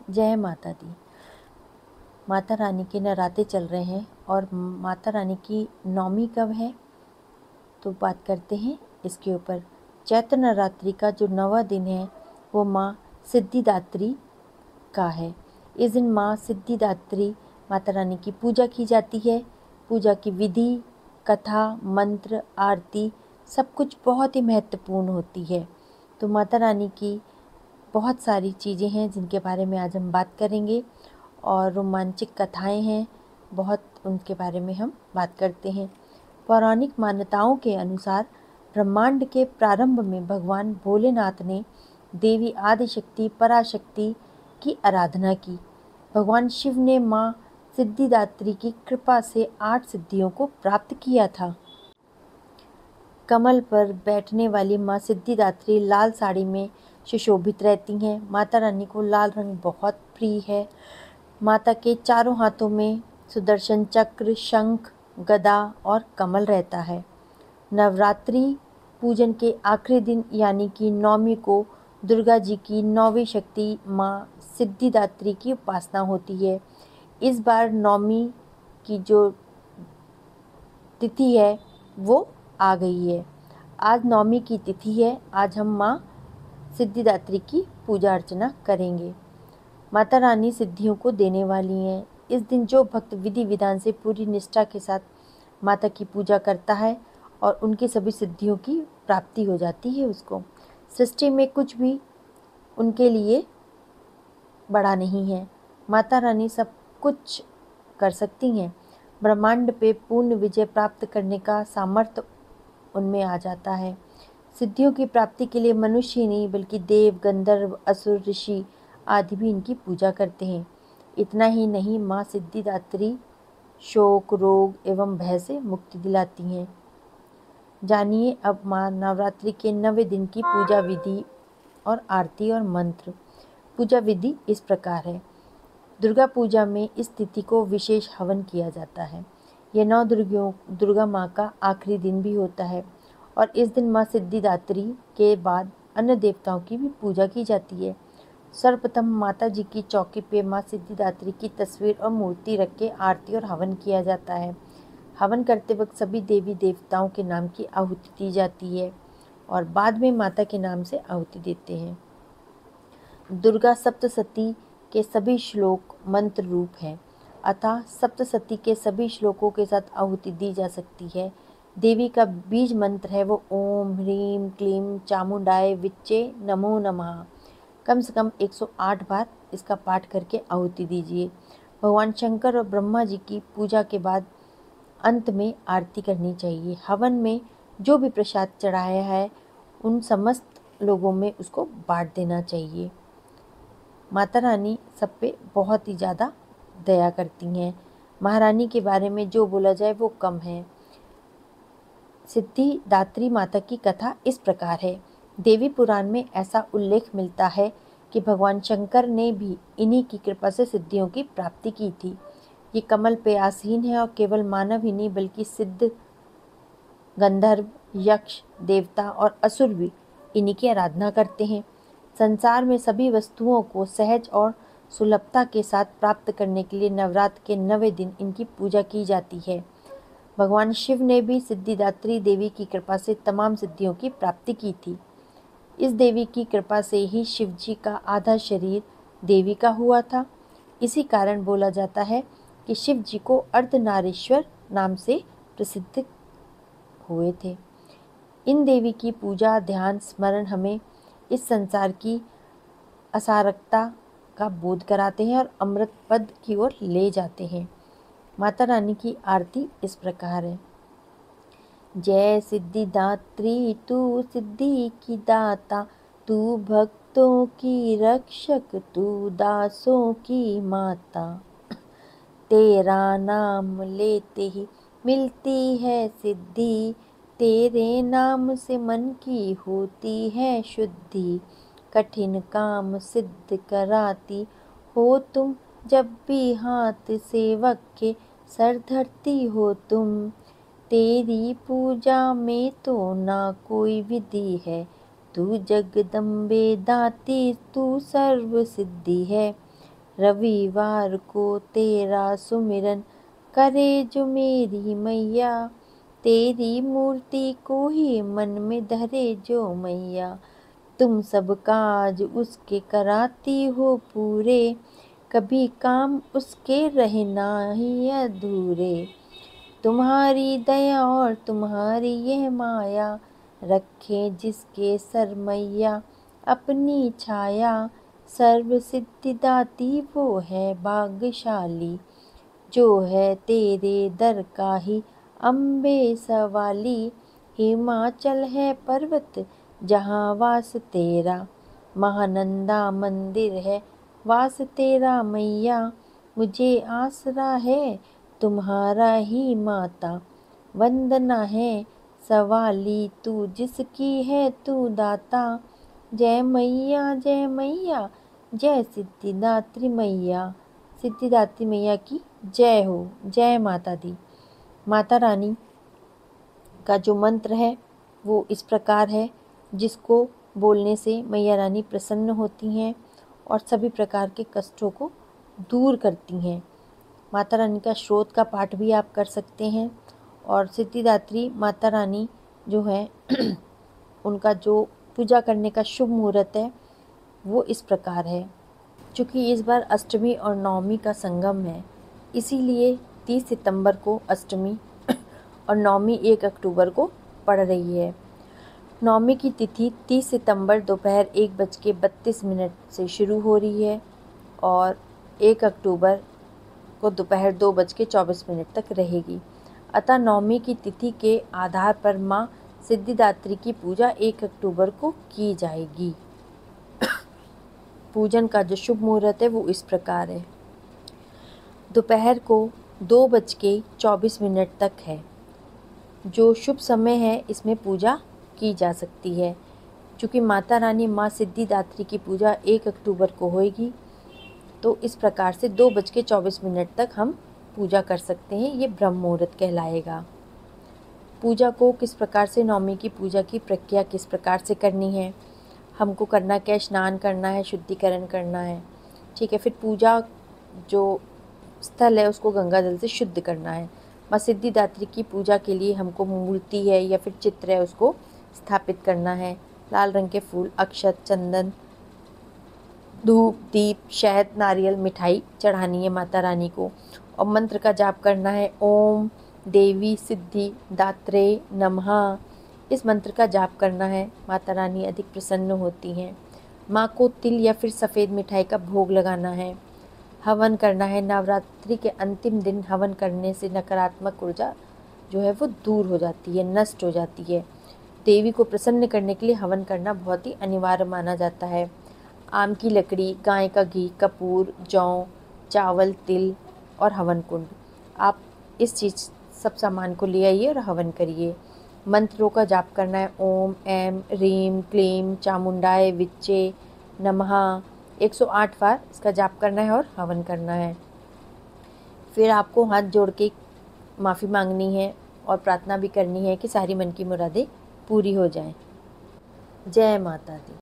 जय माता दी। माता रानी के नवरात्रे चल रहे हैं और माता रानी की नवमी कब है तो बात करते हैं इसके ऊपर। चैत्र नवरात्रि का जो 9वां दिन है वो माँ सिद्धिदात्री का है। इस दिन माँ सिद्धिदात्री माता रानी की पूजा की जाती है। पूजा की विधि, कथा, मंत्र, आरती सब कुछ बहुत ही महत्वपूर्ण होती है। तो माता रानी की बहुत सारी चीज़ें हैं जिनके बारे में आज हम बात करेंगे और रोमांचक कथाएं हैं बहुत, उनके बारे में हम बात करते हैं। पौराणिक मान्यताओं के अनुसार ब्रह्मांड के प्रारंभ में भगवान भोलेनाथ ने देवी आदिशक्ति पराशक्ति की आराधना की। भगवान शिव ने माँ सिद्धिदात्री की कृपा से 8 सिद्धियों को प्राप्त किया था। कमल पर बैठने वाली माँ सिद्धिदात्री लाल साड़ी में सुशोभित रहती हैं। माता रानी को लाल रंग बहुत प्रिय है। माता के चारों हाथों में सुदर्शन चक्र, शंख, गदा और कमल रहता है। नवरात्रि पूजन के आखिरी दिन यानी कि नवमी को दुर्गा जी की 9वीं शक्ति माँ सिद्धिदात्री की उपासना होती है। इस बार नवमी की जो तिथि है वो आ गई है। आज नवमी की तिथि है। आज हम माँ सिद्धिदात्री की पूजा अर्चना करेंगे। माता रानी सिद्धियों को देने वाली हैं। इस दिन जो भक्त विधि विधान से पूरी निष्ठा के साथ माता की पूजा करता है और उनकी सभी सिद्धियों की प्राप्ति हो जाती है उसको। सृष्टि में कुछ भी उनके लिए बड़ा नहीं है। माता रानी सब कुछ कर सकती हैं। ब्रह्मांड पे पूर्ण विजय प्राप्त करने का सामर्थ्य उनमें आ जाता है। सिद्धियों की प्राप्ति के लिए मनुष्य ही नहीं बल्कि देव, गंधर्व, असुर, ऋषि आदि भी इनकी पूजा करते हैं। इतना ही नहीं, माँ सिद्धिदात्री शोक, रोग एवं भय से मुक्ति दिलाती हैं। जानिए अब माँ नवरात्रि के 9वें दिन की पूजा विधि और आरती और मंत्र। पूजा विधि इस प्रकार है। दुर्गा पूजा में इस तिथि को विशेष हवन किया जाता है। यह 9 दुर्गा माँ का आखिरी दिन भी होता है और इस दिन माँ सिद्धिदात्री के बाद अन्य देवताओं की भी पूजा की जाती है। सर्वप्रथम माता जी की चौकी पे माँ सिद्धिदात्री की तस्वीर और मूर्ति रख के आरती और हवन किया जाता है। हवन करते वक्त सभी देवी देवताओं के नाम की आहुति दी जाती है और बाद में माता के नाम से आहुति देते हैं। दुर्गा सप्तशती के सभी श्लोक मंत्र रूप हैं, अतः सप्तशती के सभी श्लोकों के साथ आहुति दी जा सकती है। देवी का बीज मंत्र है वो ओम ह्रीम क्लीम चामुंडाय विच्चे नमो नमः। कम से कम 108 बार इसका पाठ करके आहुति दीजिए। भगवान शंकर और ब्रह्मा जी की पूजा के बाद अंत में आरती करनी चाहिए। हवन में जो भी प्रसाद चढ़ाया है उन समस्त लोगों में उसको बांट देना चाहिए। माता रानी सब पे बहुत ही ज़्यादा दया करती हैं। महारानी के बारे में जो बोला जाए वो कम है। सिद्धिदात्री माता की कथा इस प्रकार है। देवी पुराण में ऐसा उल्लेख मिलता है कि भगवान शंकर ने भी इन्हीं की कृपा से सिद्धियों की प्राप्ति की थी। ये कमल पे आसीन है और केवल मानव ही नहीं बल्कि सिद्ध, गंधर्व, यक्ष, देवता और असुर भी इन्हीं की आराधना करते हैं। संसार में सभी वस्तुओं को सहज और सुलभता के साथ प्राप्त करने के लिए नवरात्र के 9वें दिन इनकी पूजा की जाती है। भगवान शिव ने भी सिद्धिदात्री देवी की कृपा से तमाम सिद्धियों की प्राप्ति की थी। इस देवी की कृपा से ही शिव जी का आधा शरीर देवी का हुआ था। इसी कारण बोला जाता है कि शिव जी को अर्धनारीश्वर नाम से प्रसिद्ध हुए थे। इन देवी की पूजा, ध्यान, स्मरण हमें इस संसार की असारकता का बोध कराते हैं और अमृत पद की ओर ले जाते हैं। माता रानी की आरती इस प्रकार है। जय सिद्धिदात्री तू सिद्धि की दाता, तू भक्तों की रक्षक, तू दासों की माता। तेरा नाम लेते ही मिलती है सिद्धि, तेरे नाम से मन की होती है शुद्धि। कठिन काम सिद्ध कराती हो तुम, जब भी हाथ सेवक के सर धरती हो तुम। तेरी पूजा में तो ना कोई विधि है, तू जगदम्बे दाती तू सर्व सिद्धि है। रविवार को तेरा सुमिरन करे जो मेरी मैया, तेरी मूर्ति को ही मन में धरे जो मैया। तुम सब काज उसके कराती हो पूरे, कभी काम उसके रहे नाही अधूरे। तुम्हारी दया और तुम्हारी यह माया, रखे जिसके सर मैया अपनी छाया। सर्व सिद्धिदाती वो है भाग्यशाली, जो है तेरे दर का ही अम्बे सवाली। हिमाचल है पर्वत जहाँ वास तेरा, महानंदा मंदिर है वास तेरा मैया। मुझे आसरा है तुम्हारा ही माता, वंदना है सवाली तू जिसकी है तू दाता। जय मैया जय मैया जय सिद्धिदात्री मैया, सिद्धिदात्री मैया की जय हो, जय माता दी। माता रानी का जो मंत्र है वो इस प्रकार है, जिसको बोलने से मैया रानी प्रसन्न होती हैं और सभी प्रकार के कष्टों को दूर करती हैं। माता रानी का स्रोत का पाठ भी आप कर सकते हैं। और सिद्धिदात्री माता रानी जो है उनका जो पूजा करने का शुभ मुहूर्त है वो इस प्रकार है। चूँकि इस बार अष्टमी और नवमी का संगम है, इसीलिए 30 सितंबर को अष्टमी और नवमी 1 अक्टूबर को पड़ रही है। नवमी की तिथि 30 सितंबर दोपहर 1:32 से शुरू हो रही है और 1 अक्टूबर को दोपहर 2:24 तक रहेगी। अतः नवमी की तिथि के आधार पर माँ सिद्धिदात्री की पूजा 1 अक्टूबर को की जाएगी। पूजन का जो शुभ मुहूर्त है वो इस प्रकार है। दोपहर को 2:24 तक है जो शुभ समय है, इसमें पूजा की जा सकती है। चूँकि माता रानी माँ सिद्धिदात्री की पूजा 1 अक्टूबर को होएगी, तो इस प्रकार से 2:24 तक हम पूजा कर सकते हैं। ये ब्रह्म मुहूर्त कहलाएगा। पूजा को किस प्रकार से, नवमी की पूजा की प्रक्रिया किस प्रकार से करनी है, हमको करना क्या, स्नान करना है, शुद्धिकरण करना है, ठीक है। फिर पूजा जो स्थल है उसको गंगा जल से शुद्ध करना है। माँ सिद्धिदात्री की पूजा के लिए हमको मूर्ति है या फिर चित्र है उसको स्थापित करना है। लाल रंग के फूल, अक्षत, चंदन, धूप, दीप, शहद, नारियल, मिठाई चढ़ानी है माता रानी को। और मंत्र का जाप करना है, ओम देवी सिद्धि दात्रे नमः। इस मंत्र का जाप करना है, माता रानी अधिक प्रसन्न होती हैं। माँ को तिल या फिर सफ़ेद मिठाई का भोग लगाना है। हवन करना है। नवरात्रि के अंतिम दिन हवन करने से नकारात्मक ऊर्जा जो है वो दूर हो जाती है, नष्ट हो जाती है। देवी को प्रसन्न करने के लिए हवन करना बहुत ही अनिवार्य माना जाता है। आम की लकड़ी, गाय का घी, कपूर, जौ, चावल, तिल और हवन कुंड, आप इस चीज़ सब सामान को ले आइए और हवन करिए। मंत्रों का जाप करना है, ओम ऐं ह्रीं क्लीं चामुंडाय विच्चे नमः। 108 बार इसका जाप करना है और हवन करना है। फिर आपको हाथ जोड़ के माफ़ी मांगनी है और प्रार्थना भी करनी है कि सारी मन की मुरादें पूरी हो जाएं। जय माता दी।